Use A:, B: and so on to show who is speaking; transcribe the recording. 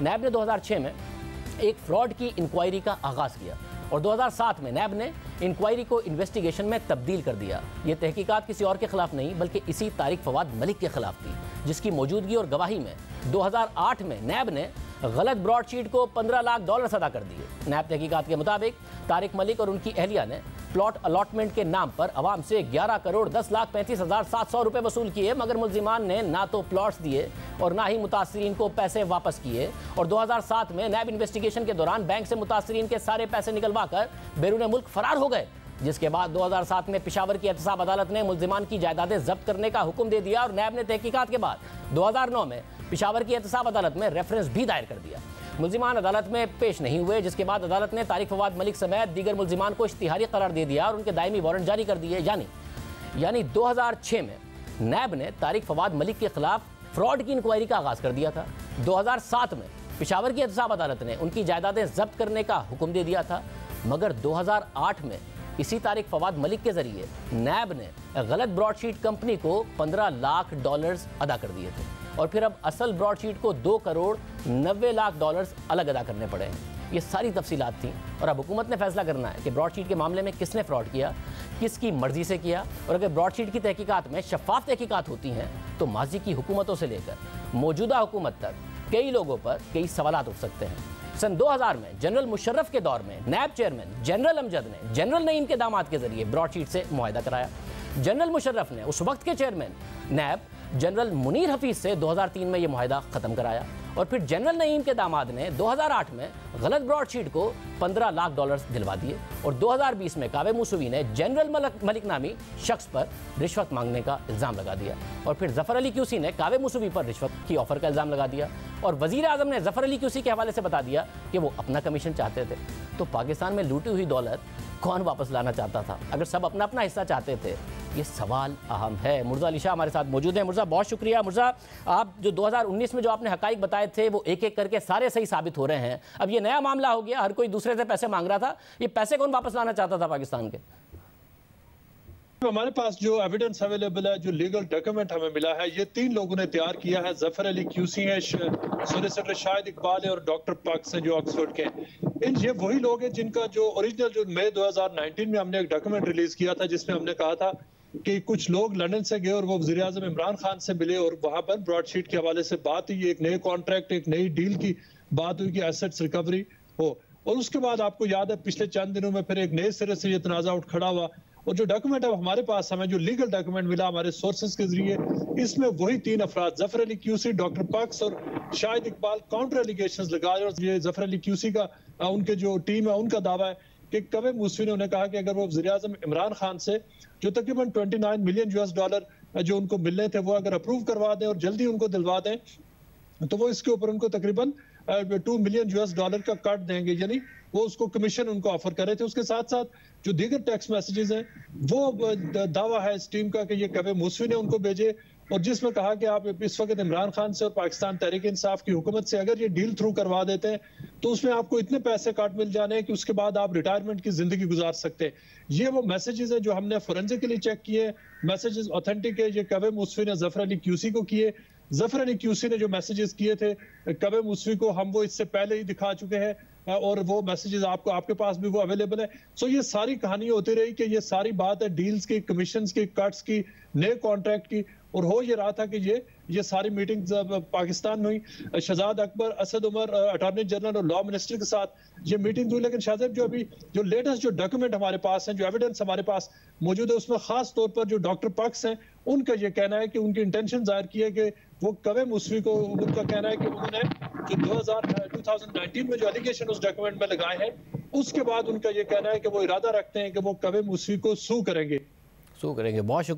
A: नैब ने 2006 में एक फ्रॉड की इंक्वायरी का आगाज़ किया और 2007 में नैब ने इंक्वायरी को इन्वेस्टिगेशन में तब्दील कर दिया। ये तहकीकात किसी और के खिलाफ नहीं बल्कि इसी तारिक फवाद मलिक के खिलाफ थी, जिसकी मौजूदगी और गवाही में 2008 में नैब ने गलत ब्रॉडशीट को $15 लाख अदा कर दिए। नैब तहकीकात के मुताबिक तारिक मलिक और उनकी अहलिया ने प्लॉट अलॉटमेंट के नाम पर अवाम से 11,10,35,700 रुपये वसूल किए, मगर मुल्जिमान ने ना तो प्लॉट्स दिए और ना ही मुतासरीन को पैसे वापस किए। और 2007 में नैब इन्वेस्टिगेशन के दौरान बैंक से मुतासरीन के सारे पैसे निकलवा कर बैरून मुल्क फरार हो गए, जिसके बाद 2007 में पेशावर की एहतसाब अदालत ने मुल्जिमान की जायदादें जब्त करने का हुक्म दे दिया और नैब ने तहकीकात के बाद 2009 में पेशावर की एहतसाब अदालत में रेफरेंस भी दायर कर दिया। मुल्जिमान अदालत में पेश नहीं हुए, जिसके बाद अदालत ने तारिक फवाद मलिक समेत दीगर मुल्जिमान को इश्तिहारी करार दे दिया और उनके दायमी वारंट जारी कर दिए। यानी 2006 में नैब ने तारिक फवाद मलिक के खिलाफ फ्रॉड की इंक्वायरी का आगाज़ कर दिया था। 2007 में पेशावर की एहतसाब अदालत ने उनकी जायदादें जब्त करने का हुक्म दे दिया था, मगर 2008 में इसी तारिक फवाद मलिक के जरिए नैब ने गलत ब्रॉडशीट कंपनी को $15 लाख अदा कर दिए थे और फिर अब असल ब्रॉडशीट को $2,90 लाख अलग अदा करने पड़े हैं। ये सारी तफसीलात थी और अब हुकूमत ने फैसला करना है कि ब्रॉडशीट के मामले में किसने फ्रॉड किया, किसकी मर्जी से किया। और अगर ब्रॉडशीट की तहकीकात में शफाफ तहकीकात होती हैं तो माजी की हुकूमतों से लेकर मौजूदा हुकूमत तक कई लोगों पर कई सवालात उठ सकते हैं। सन 2000 में जनरल मुशर्रफ के दौर में नैब चेयरमैन जनरल अमजद ने जनरल नईम के दामाद के जरिए ब्रॉडशीट से मुआहदा कराया। जनरल मुशर्रफ ने उस वक्त के चेयरमैन नैब जनरल मुनीर हफीज से 2003 में यह मुआहदा ख़त्म कराया और फिर जनरल नईम के दामाद ने 2008 में गलत ब्रॉडशीट को $15 लाख दिलवा दिए और 2020 में कावे मूसवी ने जनरल मलिक नामी शख्स पर रिश्वत मांगने का इल्ज़ाम लगा दिया और फिर जफ़र अली क्यूसी ने कावे मूसवी पर रिश्वत की ऑफ़र का इल्ज़ाम लगा दिया और वज़ीर आज़म ने जफ़र अली क्यूसी के हवाले से बता दिया कि वो अपना कमीशन चाहते थे। तो पाकिस्तान में लूटी हुई दौलत कौन वापस लाना चाहता था अगर सब अपना अपना हिस्सा चाहते थे? ये सवाल अहम है। मुर्जा अली शाह हमारे साथ मौजूद हैं। मुर्जा, बहुत शुक्रिया। मुर्जा, आप जो 2019 में जो आपने हकाइक बताए थे वो एक एक करके सारे सही साबित हो रहे हैं। अब ये नया मामला हो गया, हर कोई दूसरे से पैसे मांग रहा था। ये पैसे कौन वापस लाना चाहता था पाकिस्तान के?
B: हमारे पास जो एविडेंस अवेलेबल है, जो लीगल डॉक्यूमेंट हमें मिला है, ये 3 लोगों ने तैयार किया है। जफर अली क्यूसी है, सोलिसिटर शाहिद इकबाल है और डॉक्टर पाक्स हैं जो ऑक्सफोर्ड के हैं। ये वही लोग हैं जिनका जो ओरिजिनल जो मई 2019 में हमने एक डॉक्यूमेंट रिलीज किया था जिसमें हमने कहा था कि कुछ लोग लंदन से गए और वो वज़ीर आज़म इमरान खान से मिले और वहां पर ब्रॉडशीट के हवाले से बात हुई, एक नए कॉन्ट्रैक्ट, एक नई डील की बात हुई कि एसेट्स रिकवरी हो। और उसके बाद आपको याद है पिछले चंद दिनों में फिर एक नए सिरे से ये तनाज़ा उठ खड़ा हुआ और जो डॉक्यूमेंट अब हमारे पास हमें जो लीगल डॉक्यूमेंट मिला हमारे सोर्सेज के जरिए, इसमें वही 3 अफराद जफर अली क्यूसी, डॉक्टर पाक्स और शाहिद इकबाल काउंटर एलिगेशंस लगा रहे। और ये जफर अली क्यूसी का उनके जो टीम है उनका दावा है कि कवे मूसवी ने उन्हें कहा कि अगर वो वज़ीर आज़म इमरान खान से जो तकरीबन $29 मिलियन जो उनको मिलने थे वो अगर अप्रूव करवा दें और जल्दी उनको दिलवा दें तो वो इसके ऊपर उनको तकरीबन $2 मिलियन का कट देंगे, यानी वो उसको कमीशन उनको ऑफर कर रहे थे। उसके साथ साथ जो दीगर टेक्स्ट मैसेजेस हैं वो दावा है इस टीम का कि ये कवे मूसवी ने उनको भेजे और जिसमें कहा कि आप इस वक्त इमरान खान से और पाकिस्तान तहरीक इंसाफ की हुकूमत से अगर ये डील थ्रू करवा देते हैं तो उसमें आपको इतने पैसे काट मिल जाने कि उसके बाद आप रिटायरमेंट की जिंदगी गुजार सकते हैं। ये वो मैसेजेस हैं जो हमने फोरेंसिकली चेक किए, मैसेजेस ऑथेंटिक है। ये कवे मूसवी ने जफर अली क्यूसी को किए। जफर अली क्यूसी ने जो मैसेजेस किए थे कवे मूसवी को हम वो इससे पहले ही दिखा चुके हैं और वो मैसेजेस आपके पास भी वो अवेलेबल है। सो ये सारी कहानी होती रही कि ये सारी बात है डील्स की, कमीशंस की, कट्स की, नए कॉन्ट्रैक्ट की और हो ये रहा था कि ये सारी मीटिंग्स पाकिस्तान में हुई। शहजाद अकबर, असद उमर, अटॉर्नी जनरल और लॉ मिनिस्टर के साथ ये मीटिंग हुई। लेकिन शाहजेब जो अभी जो लेटेस्ट जो डॉक्यूमेंट हमारे पास हैं, जो एविडेंस हमारे पास मौजूद है, उसमें खास तौर पर जो डॉक्टर पाक्स हैं उनका ये कहना है कि उनकी इंटेंशन जाहिर की है कि वो कवे मूसवी को, उनका कहना है कि उन्होंने जो 2019 में जो एलिगेशन उस डॉक्यूमेंट में लगाए हैं उसके बाद उनका ये कहना है कि वो इरादा रखते हैं कि वो कवे मूसवी को सू करेंगे।
A: बहुत शुक्रिया।